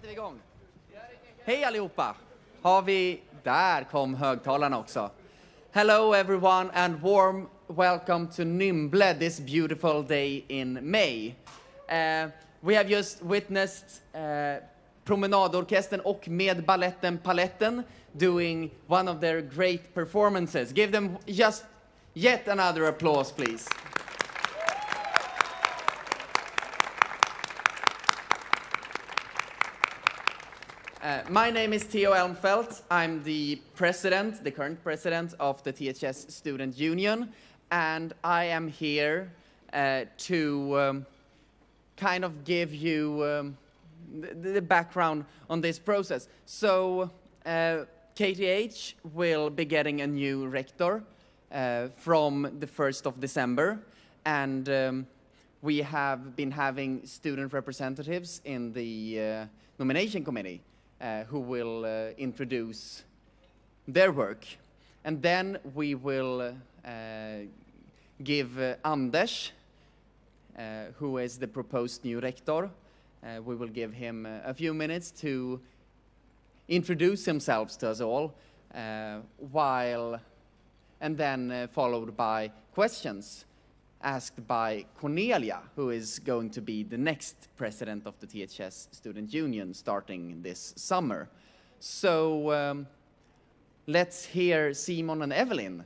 sätter vi igång. Hej allihopa! Där kom högtalarna också. Hello everyone and warm welcome to Nymble this beautiful day in May. We have just witnessed promenadorkestern och med balletten Paletten doing one of their great performances. Give them just yet another applause, please. My name is Theo Elmfelt. I'm the current president of the THS Student Union, and I am here to kind of give you the background on this process. So KTH will be getting a new rector from the 1st of December, and we have been having student representatives in the nomination committee who will introduce their work. And then we will give Anders, who is the proposed new rector, we will give him a few minutes to introduce himself to us all, and then followed by questions asked by Cornelia, who is going to be the next president of the THS Student Union starting this summer. So let's hear Simon and Evelyn.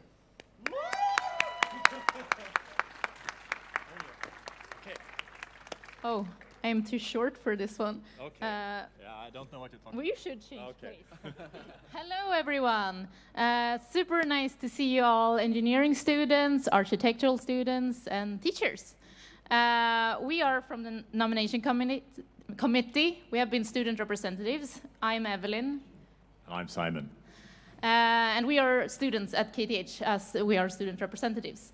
Oh, I am too short for this one. Okay. Yeah, I don't know what you're talking about. We should change Okay. place. Hello, everyone. Super nice to see you all, engineering students, architectural students, and teachers. We are from the nomination committee. We have been student representatives. I'm Evelyn. I'm Simon. And we are students at KTH, as we are student representatives.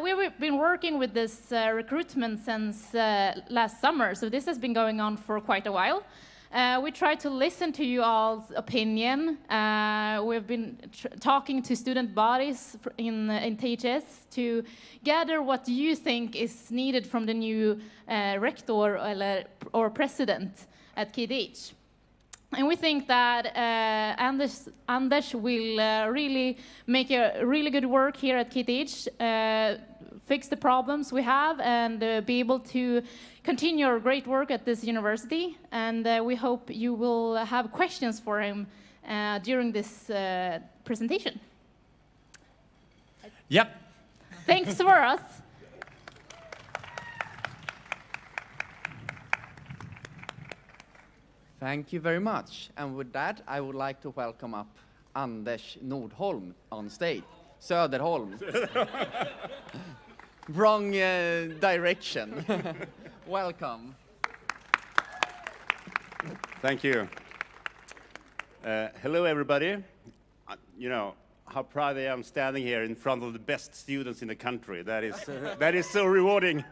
We've been working with this recruitment since last summer, so this has been going on for quite a while. We try to listen to you all's opinion. We've been talking to student bodies in THS to gather what you think is needed from the new rector or president at KTH. And we think that Anders will really make a really good work here at KTH, fix the problems we have, and be able to continue our great work at this university. And we hope you will have questions for him during this presentation. Yep. Thanks for us. Thank you very much. And with that, I would like to welcome up Anders Nordholm on stage. Söderholm. Wrong direction. Welcome. Thank you. Hello, everybody. You know how proud I am standing here in front of the best students in the country. That is so rewarding.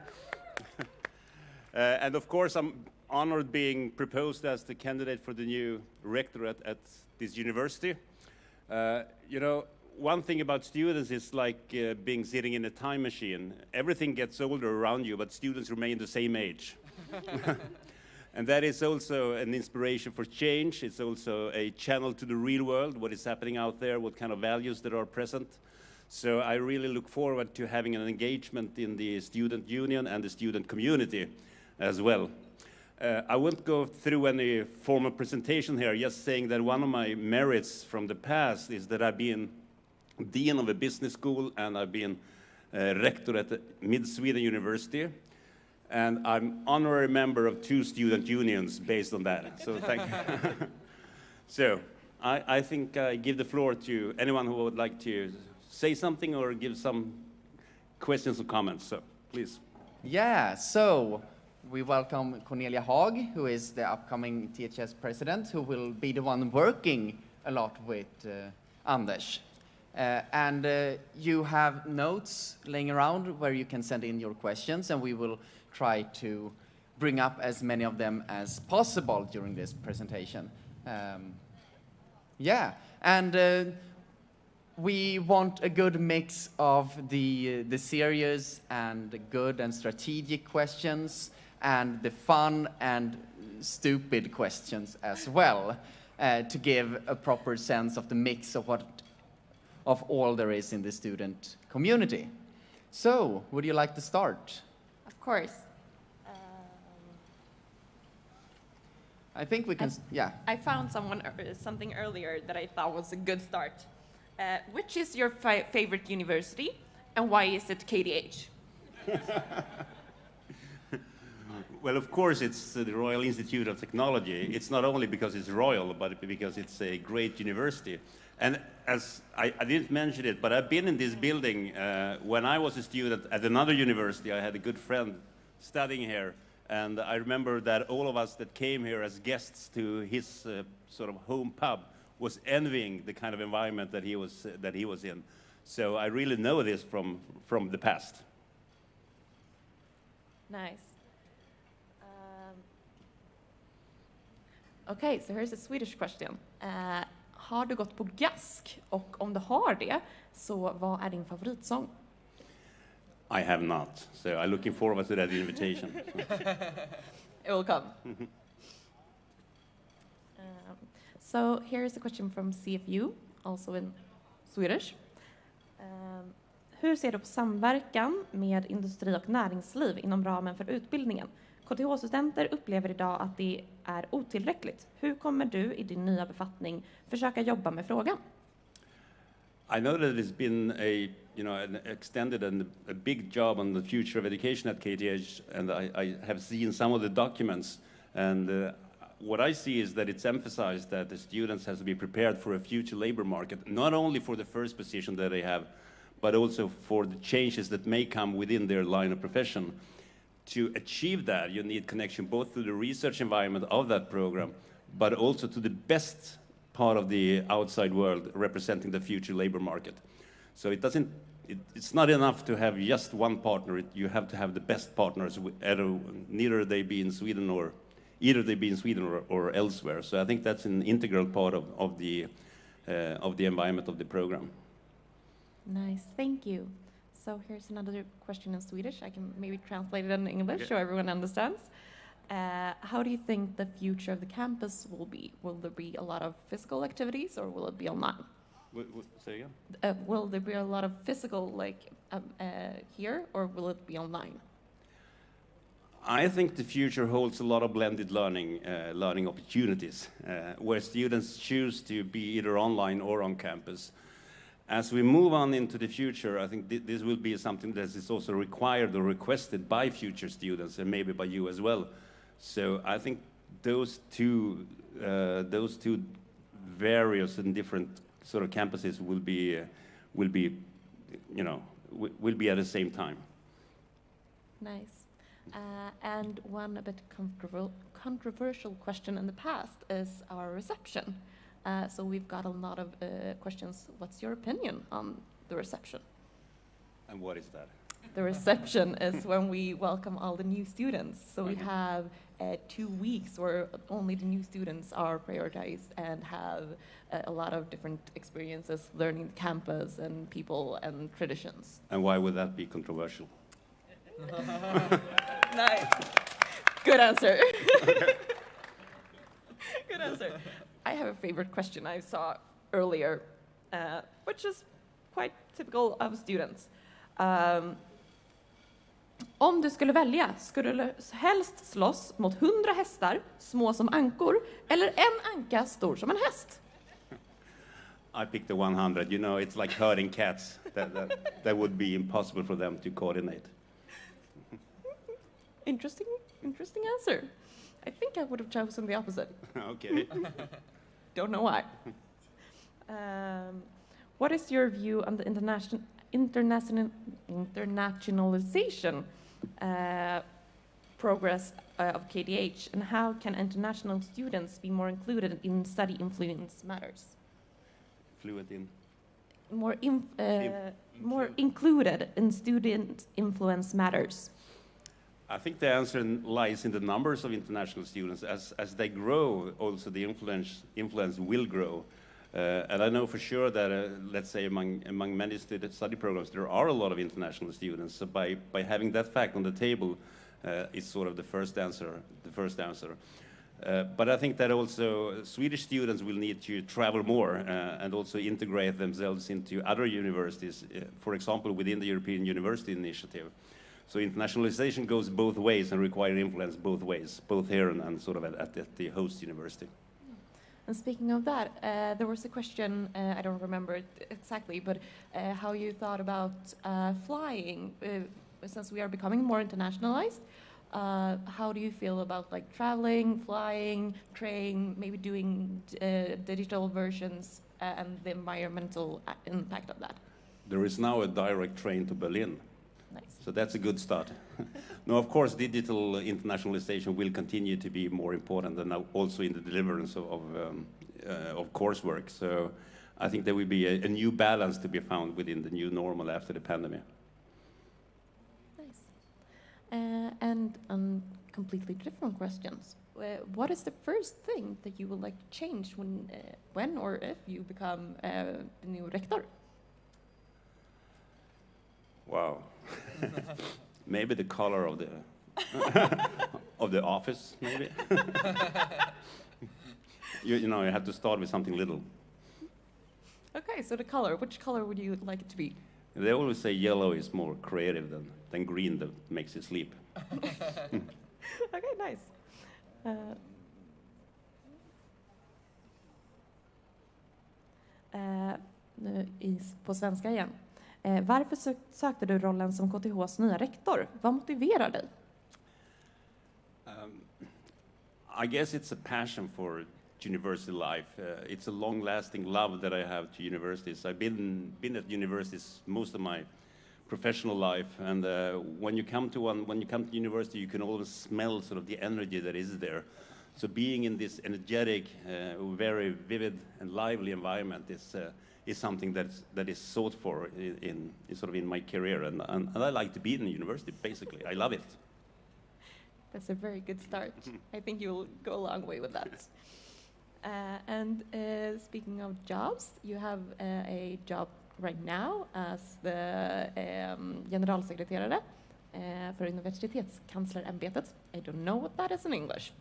And of course, I'm honored being proposed as the candidate for the new rector at this university. You know, one thing about students is like being sitting in a time machine. Everything gets older around you, but students remain the same age. And that is also an inspiration for change. It's also a channel to the real world, what is happening out there, what kind of values that are present. So I really look forward to having an engagement in the student union and the student community as well. I won't go through any formal presentation here, just saying that one of my merits from the past is that I've been dean of a business school and I've been rector at the Mid-Sweden University. And I'm honorary member of 2 student unions based on that. So thank you. So I think I give the floor to anyone who would like to say something or give some questions or comments. So please. Yeah, so we welcome Cornelia Haag, who is the upcoming THS president, who will be the one working a lot with Anders. And you have notes laying around where you can send in your questions, and we will try to bring up as many of them as possible during this presentation. Yeah, and we want a good mix of the serious and the good and strategic questions, and the fun and stupid questions as well, to give a proper sense of the mix of all there is in the student community. So, would you like to start? Of course. I think we can, yeah. I found something earlier that I thought was a good start. Which is your favorite university, and why is it KTH? Well, of course, it's the Royal Institute of Technology. It's not only because it's royal, but because it's a great university. And as I didn't mention it, but I've been in this building when I was a student at another university. I had a good friend studying here, and I remember that all of us that came here as guests to his sort of home pub was envying the kind of environment that he was in. So I really know this from the past. Nice. Okay, so here's a Swedish question. Har du gått på Gask? Och om du har det, så vad är din favoritsång? I have not, so I'm looking forward to that invitation. It will come. So here's a question from CFU, also in Swedish. Hur ser du på samverkan med industri och näringsliv inom ramen för utbildningen? KTH-studenter upplever idag att det är otillräckligt. Hur kommer du i din nya befattning försöka jobba med frågan? I know that it's been an extended and a big job on the future of education at KTH, and I have seen some of the documents, and what I see is that it's emphasized that the students have to be prepared for a future labor market, not only for the first position that they have, but also for the changes that may come within their line of profession. To achieve that, you need connection both to the research environment of that program, but also to the best part of the outside world representing the future labor market. So it's not enough to have just one partner. You have to have the best partners, either they be in Sweden or elsewhere. So I think that's an integral part of the environment of the program. Nice, thank you. So here's another question in Swedish. I can maybe translate it in English so everyone understands. How do you think the future of the campus will be? Will there be a lot of physical activities, or will it be online? Say again? Will there be a lot of physical, here, or will it be online? I think the future holds a lot of blended learning opportunities, where students choose to be either online or on campus. As we move on into the future, I think this will be something that is also required or requested by future students, and maybe by you as well. So I think those two various and different sort of campuses will be at the same time. Nice. And one a bit controversial question in the past is our reception. So we've got a lot of questions. What's your opinion on the reception? And what is that? The reception is when we welcome all the new students. So we have 2 weeks where only the new students are prioritized and have a lot of different experiences learning the campus and people and traditions. And why would that be controversial? Nice. Good answer. Good answer. I have a favorite question I saw earlier, which is quite typical of students. Om du skulle välja, skulle du helst slåss mot 100 hästar, små som ankor, eller en anka, stor som en häst? I picked the 100. You know, it's like herding cats. That would be impossible for them to coordinate. Interesting answer. I think I would have chosen the opposite. Okay. Don't know why. What is your view on the internationalization progress of KTH, and how can international students be more included in study influence matters? Fluent in? More included in student influence matters. I think the answer lies in the numbers of international students. As they grow, also the influence will grow. And I know for sure that, let's say, among many study programs, there are a lot of international students. So by having that fact on the table, is sort of the first answer. But I think that also Swedish students will need to travel more and also integrate themselves into other universities, for example, within the European University Initiative. So internationalization goes both ways and requires influence both ways, both here and sort of at the host university. And speaking of that, there was a question, I don't remember it exactly, but how you thought about flying, since we are becoming more internationalized. How do you feel about like traveling, flying, train, maybe doing digital versions and the environmental impact of that? There is now a direct train to Berlin. Nice. So that's a good start. No, of course, digital internationalization will continue to be more important and also in the deliverance of coursework. So I think there will be a new balance to be found within the new normal after the pandemic. Nice. And completely different questions. What is the first thing that you would like to change when or if you become the new rector? Wow. Maybe the color of the of the office, maybe. You know, you have to start with something little. Okay, so the color. Which color would you like it to be? They always say yellow is more creative than green that makes you sleep. Okay, nice. På svenska igen. Varför sökte du rollen som KTHs nya rektor? Vad motiverar dig? I guess it's a passion for university life. It's a long-lasting love that I have to universities. I've been at universities most of my professional life, and when you come to university, you can always smell sort of the energy that is there. So being in this energetic, very vivid and lively environment is something that is sought for in my career, and I like to be in the university. Basically, I love it. That's a very good start. I think you'll go a long way with that. And speaking of jobs, you have a job right now as the generalsekreterare för universitetskanslerämbetet. I don't know what that is in English.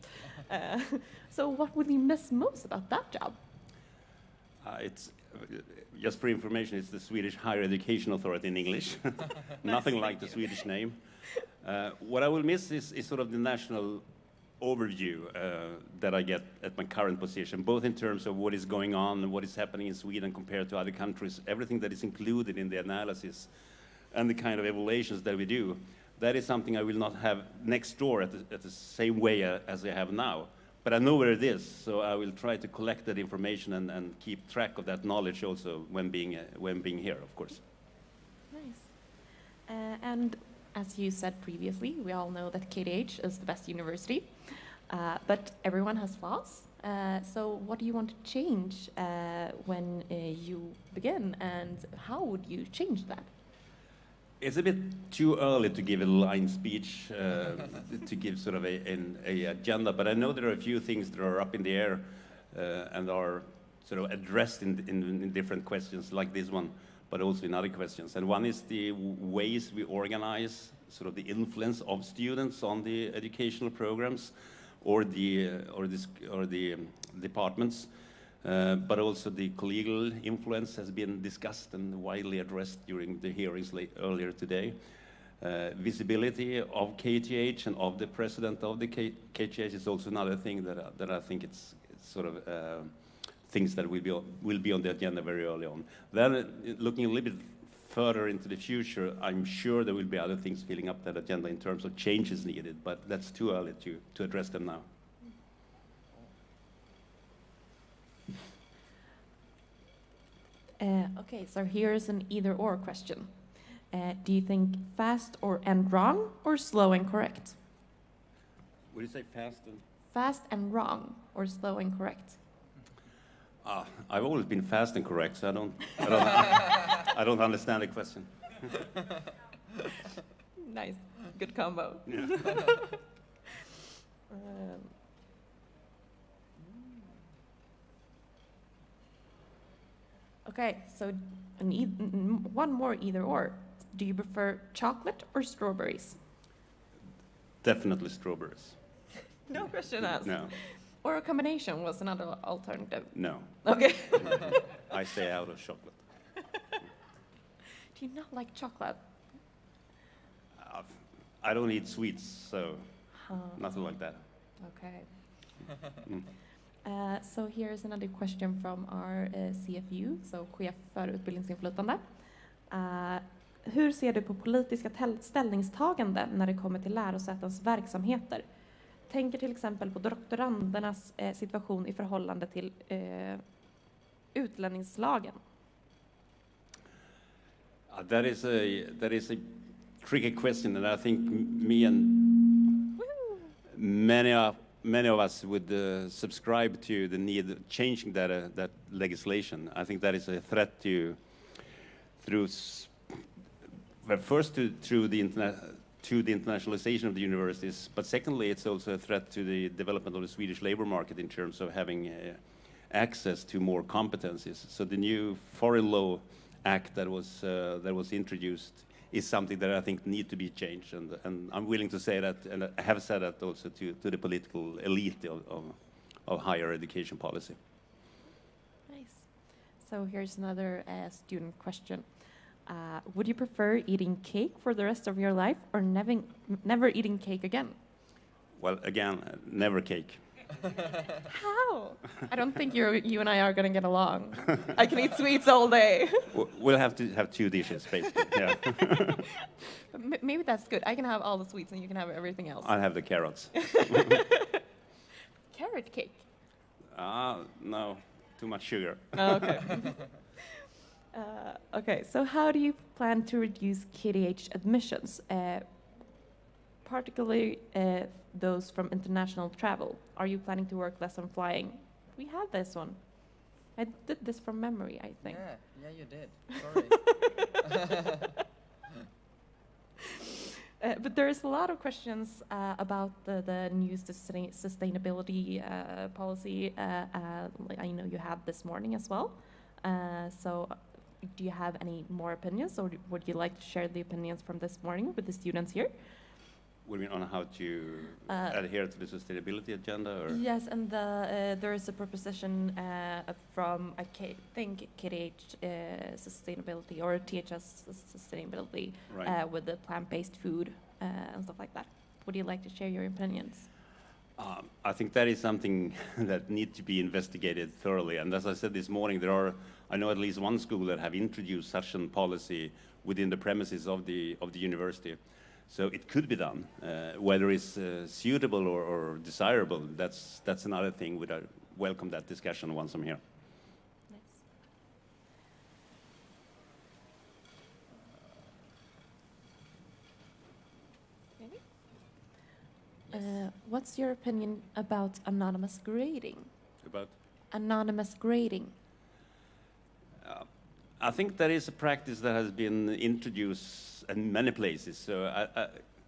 So what would you miss most about that job? It's just for information, it's the Swedish Higher Education Authority in English. Nothing like the Swedish name. What I will miss is sort of the national overview that I get at my current position, both in terms of what is going on and what is happening in Sweden compared to other countries, everything that is included in the analysis and the kind of evaluations that we do. That is something I will not have next door at the same way as I have now. But I know where it is, so I will try to collect that information and keep track of that knowledge also when being here, of course. Nice. And as you said previously, we all know that KTH is the best university, but everyone has flaws. So what do you want to change when you begin, and how would you change that? It's a bit too early to give a line speech, to give sort of a agenda, but I know there are a few things that are up in the air and are sort of addressed in different questions like this one, but also in other questions. And one is the ways we organize sort of the influence of students on the educational programs or the departments. But also the collegial influence has been discussed and widely addressed during the hearings earlier today. Visibility of KTH and of the president of the KTH is also another thing that I think it's sort of things that will be on the agenda very early on. Then looking a little bit further into the future, I'm sure there will be other things filling up that agenda in terms of changes needed, but that's too early to address them now. Okay, so here's an either-or question. Do you think fast and wrong, or slow and correct? Would you say fast and? Fast and wrong, or slow and correct? I've always been fast and correct, so I don't understand the question. Nice, good combo. Yeah. Okay, so one more either or. Do you prefer chocolate or strawberries? Definitely strawberries. No question asked. No. Or a combination was another alternative. No, Okay. I stay out of chocolate. Do you not like chocolate? I don't eat sweets, so nothing like that. Okay. So here's another question from our CFU, so chef för utbildningsinflytande. Hur ser du på politiska ställningstaganden när det kommer till lärosätens verksamheter? Tänker till exempel på doktorandernas situation i förhållande till utlänningslagen. That is a tricky question, and I think me and many of us would subscribe to the need of changing that legislation. I think that is a threat through the internationalization of the universities, but secondly, it's also a threat to the development of the Swedish labor market in terms of having access to more competencies. So the new Foreign Law Act that was introduced is something that I think need to be changed, and I'm willing to say that, and I have said that also to the political elite of higher education policy. Nice. So here's another student question. Would you prefer eating cake for the rest of your life or never eating cake again? Well, again, never cake. How? I don't think you and I are going to get along. I can eat sweets all day. We'll have to have two dishes, basically. Yeah. Maybe that's good. I can have all the sweets and you can have everything else. I'll have the carrots. Carrot cake. No, too much sugar. Oh, okay. Okay, so how do you plan to reduce KTH admissions, particularly those from international travel? Are you planning to work less on flying? We had this one. I did this from memory, I think. Yeah, you did. Sorry. But there's a lot of questions about the new sustainability policy. I know you had this morning as well. So do you have any more opinions, or would you like to share the opinions from this morning with the students here? We mean on how to adhere to the sustainability agenda? Or? Yes, and there is a proposition from, I think, KTH sustainability, or THS sustainability, right. With the plant-based food and stuff like that. Would you like to share your opinions? I think that is something that needs to be investigated thoroughly. And as I said this morning, I know at least one school that have introduced such a policy within the premises of the university. So it could be done. Whether it's suitable or desirable, that's another thing. I welcome that discussion once I'm here. What's your opinion about anonymous grading? About? Anonymous grading. I think that is a practice that has been introduced in many places. So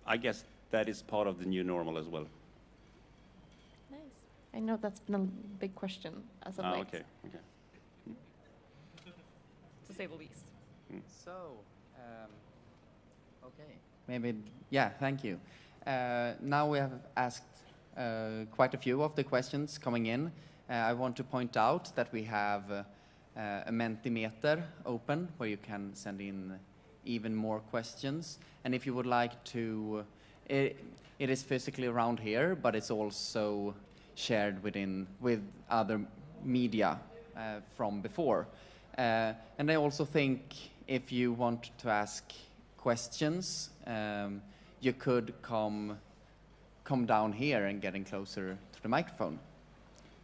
I guess that is part of the new normal as well. Nice. I know that's been a big question as of late. Okay. To say the least. So, okay. Maybe, yeah, thank you. Now we have asked quite a few of the questions coming in. I want to point out that we have a Mentimeter open where you can send in even more questions. And if you would like to, it is physically around here, but it's also shared with other media from before. And I also think if you want to ask questions, you could come down here and getting closer to the microphone.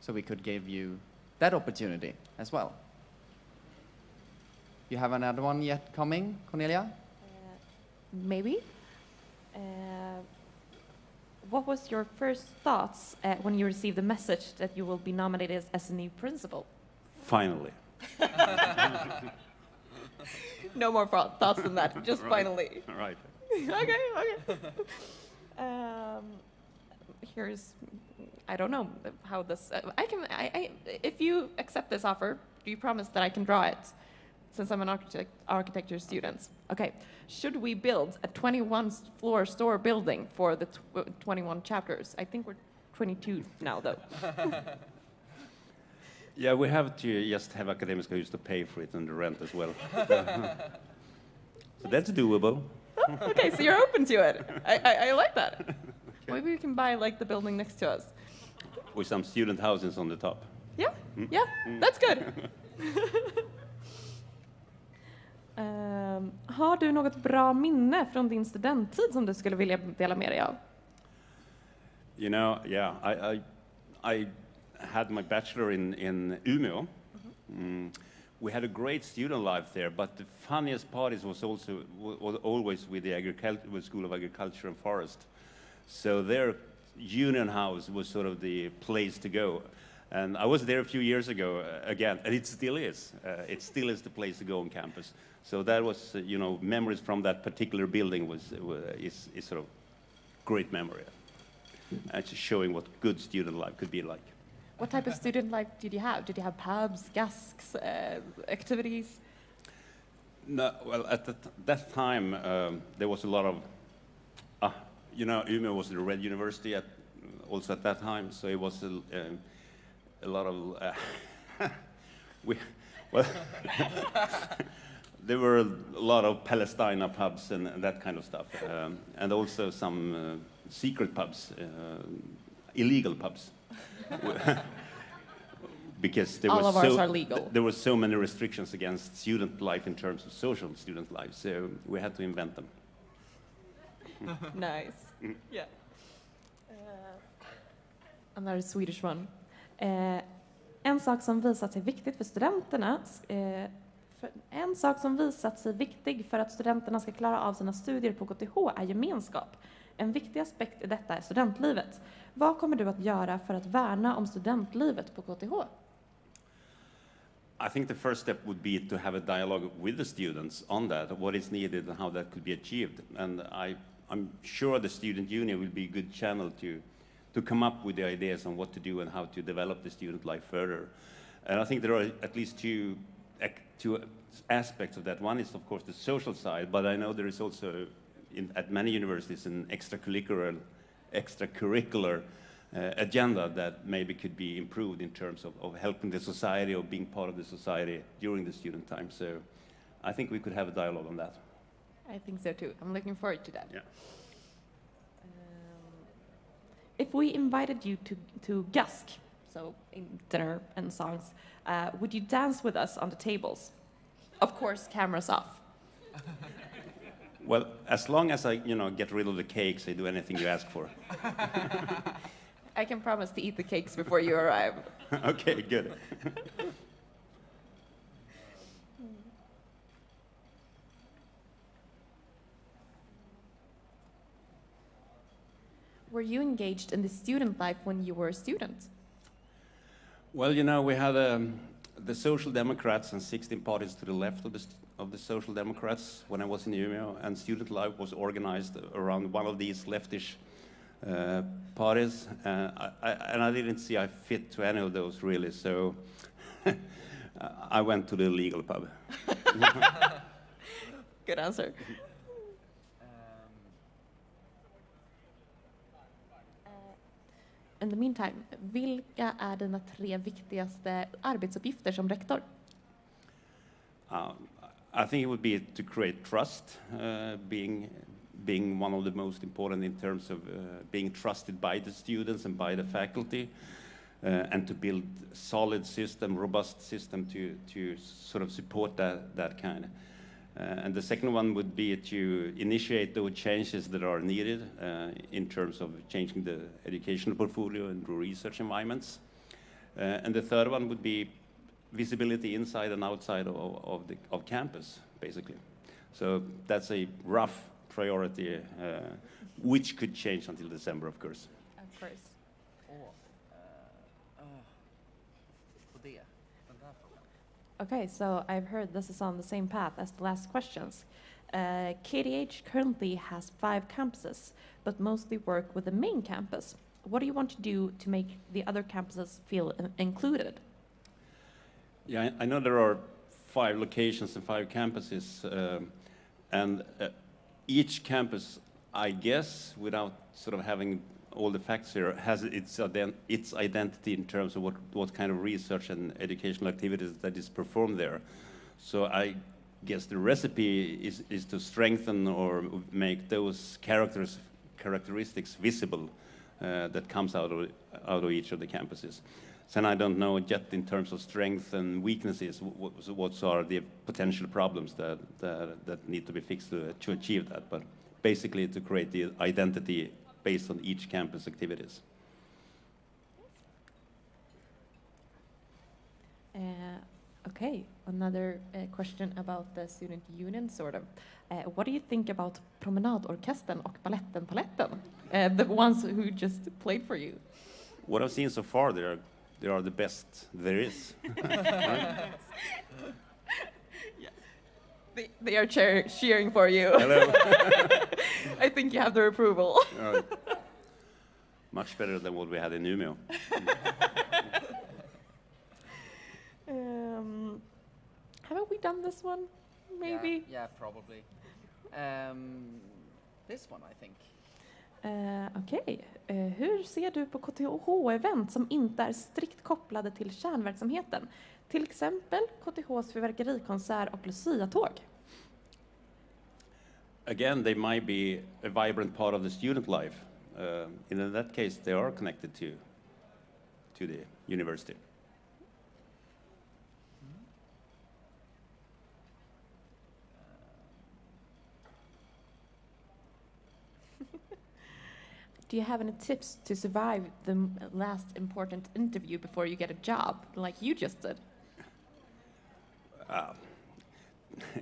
So we could give you that opportunity as well. You have another one yet coming, Cornelia? Maybe. What was your first thoughts when you received the message that you will be nominated as a new principal? Finally. No more thoughts than that, just Right. finally. Right. Okay. Here's, I don't know how this, if you accept this offer, do you promise that I can draw it? Since I'm an architecture student. Okay, should we build a 21-floor store building for the 21 chapters? I think we're 22 now, though. Yeah, we have to just have Akademiska who's to pay for it and the rent as well. So that's doable. Okay, so you're open to it. I like that. Okay. Maybe we can buy like the building next to us. With some student houses on the top. Yeah, yeah, that's good. Har du något bra minne från din studenttid som du skulle vilja dela med dig av? You know, yeah, I had my bachelor in Umeå. We had a great student life there, but the funniest parties was always with the School of Agriculture and Forest. So their union house was sort of the place to go. And I was there a few years ago again, and it still is. It still is the place to go on campus. So that was, you know, memories from that particular building is sort of great memory. Actually showing what good student life could be like. What type of student life did you have? Did you have pubs, gasks, activities? No, well, at that time, there was a lot of, you know, Umeå was the Red University also at that time, so it was a lot of, there were a lot of Palestina pubs and that kind of stuff, and also some secret pubs, illegal pubs. Because there all of ours are legal. There were so many restrictions against student life in terms of social student life, so we had to invent them. Nice. Yeah. Another Swedish one. En sak som visat sig viktigt för studenterna, en sak som visat sig viktig för att studenterna ska klara av sina studier på KTH är gemenskap. En viktig aspekt i detta är studentlivet. Vad kommer du att göra för att värna om studentlivet på KTH? I think the first step would be to have a dialogue with the students on that, what is needed and how that could be achieved. And I'm sure the Student Union will be a good channel to come up with the ideas on what to do and how to develop the student life further. And I think there are at least two aspects of that. One is, of course, the social side, but I know there is also, at many universities, an extracurricular agenda that maybe could be improved in terms of helping the society or being part of the society during the student time. So I think we could have a dialogue on that. I think so too. I'm looking forward to that. Yeah. If we invited you to Gask, so in dinner and songs, would you dance with us on the tables? Of course, cameras off. Well, as long as I, get rid of the cakes, I do anything you ask for. I can promise to eat the cakes before you arrive. Okay, good. Were you engaged in the student life when you were a student? Well, we had the Social Democrats and 16 parties to the left of the Social Democrats when I was in Umeå, and student life was organized around one of these leftish parties, and I didn't see I fit to any of those really, so I went to the legal pub. Good answer. In the meantime, vilka är dina 3 viktigaste arbetsuppgifter som rektor? I think it would be to create trust, being one of the most important in terms of being trusted by the students and by the faculty, and to build solid system, robust system to sort of support that kind. And the second one would be to initiate those changes that are needed in terms of changing the educational portfolio and research environments. And the third one would be visibility inside and outside of campus, basically. So that's a rough priority, which could change until December, of course. Of course. Okay, so I've heard this is on the same path as the last questions. KTH currently has 5 campuses, but mostly work with the main campus. What do you want to do to make the other campuses feel included? Yeah, I know there are 5 locations and 5 campuses, and each campus, I guess, without sort of having all the facts here, has its identity in terms of what kind of research and educational activities that is performed there. So I guess the recipe is to strengthen or make those characteristics visible that comes out of each of the campuses. Then I don't know yet in terms of strengths and weaknesses what are the potential problems that need to be fixed to achieve that. But basically to create the identity based on each campus activities. Okay, another question about the student union, sort of. What do you think about promenadorkestern och paletten? The ones who just played for you. What I've seen so far, they are the best there is. Right? Yeah. They are cheering for you. Hello. I think you have their approval. All right. Much better than what we had in Umeå. Haven't we done this one? Maybe? Yeah, probably. This one, I think. Okej. Hur ser du på KTH-event som inte är strikt kopplade till kärnverksamheten? Till exempel KTHs fyrverkerikonsert och Lucia-tåg. Again, they might be a vibrant part of the student life. In that case, they are connected to the university. Do you have any tips to survive the last important interview before you get a job, like you just did?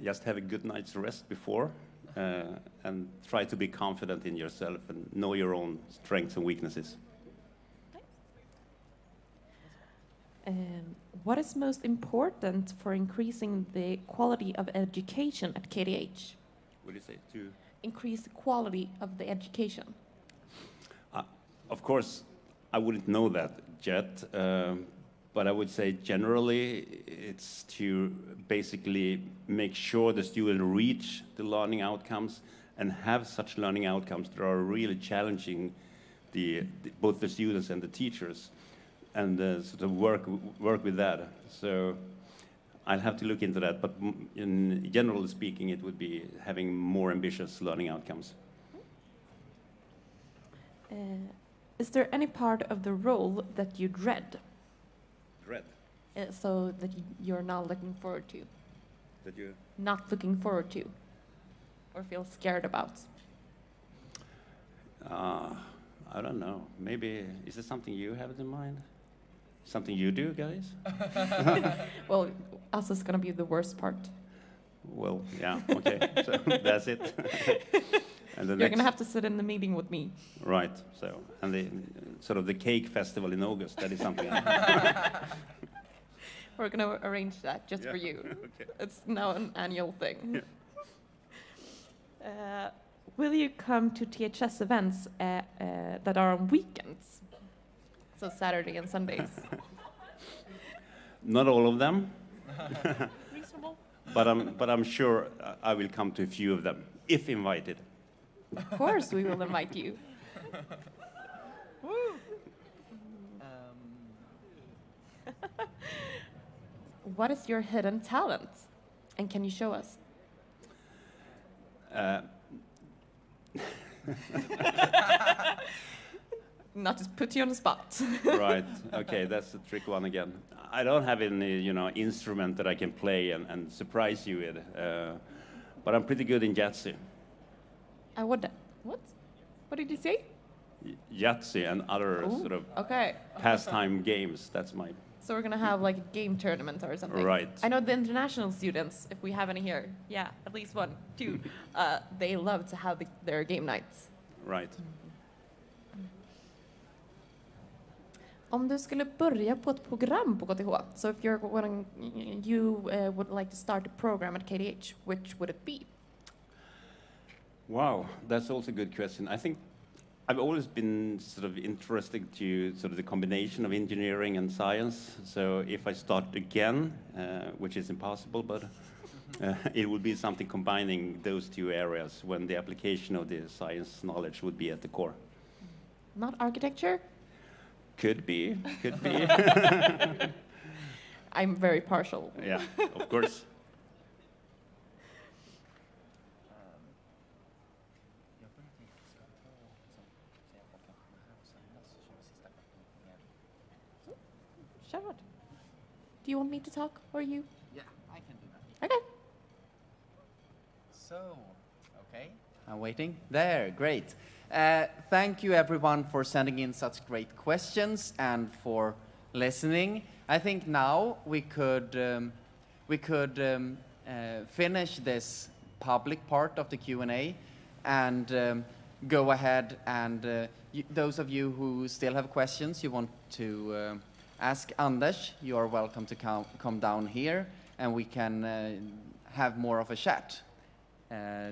Just have a good night's rest before, and try to be confident in yourself and know your own strengths and weaknesses. What is most important for increasing the quality of education at KTH? What do you say? To Increase the quality of the education. Of course, I wouldn't know that yet, but I would say generally it's to basically make sure the student reach the learning outcomes and have such learning outcomes that are really challenging both the students and the teachers, and sort of work with that. So I'll have to look into that, but in generally speaking, it would be having more ambitious learning outcomes. Is there any part of the role that you dread? Dread? So that you're not looking forward to? That you? Not looking forward to? Or feel scared about? I don't know. Maybe, is it something you have in mind? Something you do, guys? Well, us is going to be the worst part. Well, yeah, okay. So that's it. And You're going to have to sit in the meeting with me. Right. So, and the sort of the cake festival in August, that is something. We're going to arrange that just for you. Okay. It's now an annual thing. Yeah. Will you come to THS events that are on weekends? So Saturday and Sundays. Not all of them. Reasonable. But I'm sure I will come to a few of them, if invited. Of course we will invite you. What is your hidden talent? And can you show us? Not to put you on the spot. Right. Okay, that's a trick one again. I don't have any, instrument that I can play and surprise you with. But I'm pretty good in Yahtzee. What? What did you say? Yahtzee and other sort of pastime games. That's my. So we're gonna have like a game tournament or something. Right. I know the international students, if we have any here, yeah, at least one, two, they love to have their game nights. Right. Om du skulle börja på ett program på KTH, so if you would like to start a program at KTH, which would it be? Wow, that's also a good question. I think I've always been sort of interested to sort of the combination of engineering and science. So if I start again, which is impossible, but it would be something combining those two areas when the application of the science knowledge would be at the core. Not architecture? Could be, could be. I'm very partial. Yeah, of course. Charlotte, do you want me to talk or you? Yeah, I can do that. Okay. So, okay, I'm waiting. There, great. Thank you everyone for sending in such great questions and for listening. I think now we could finish this public part of the Q&A and go ahead and those of you who still have questions you want to ask Anders, you are welcome to come down here and we can have more of a chat.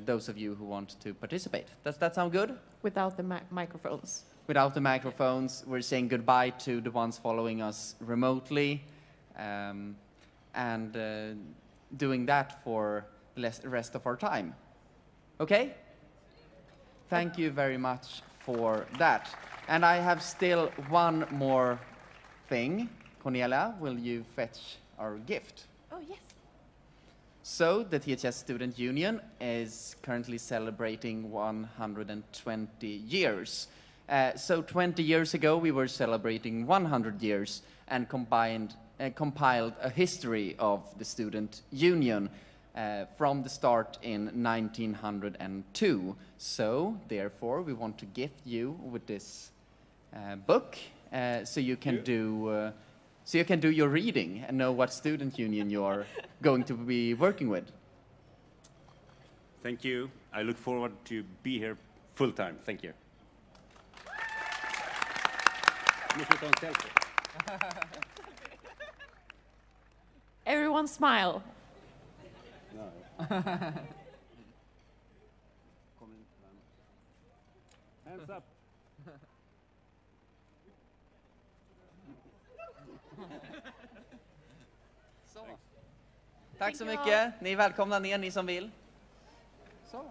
Those of you who want to participate. Does that sound good? Without the microphones. Without the microphones, we're saying goodbye to the ones following us remotely and doing that for the rest of our time. Okay? Thank you very much for that. And I have still one more thing. Cornelia, will you fetch our gift? Oh, yes. So, the THS Student Union is currently celebrating 120 years. So 20 years ago, we were celebrating 100 years and compiled a history of the Student Union from the start in 1902. So, therefore, we want to gift you with this book so you can do your reading and know what student union you're going to be working with. Thank you. I look forward to be here full time. Thank you. Everyone smile. Hands up. Så. Tack så mycket. Ni är välkomna ner, ni som vill. Så.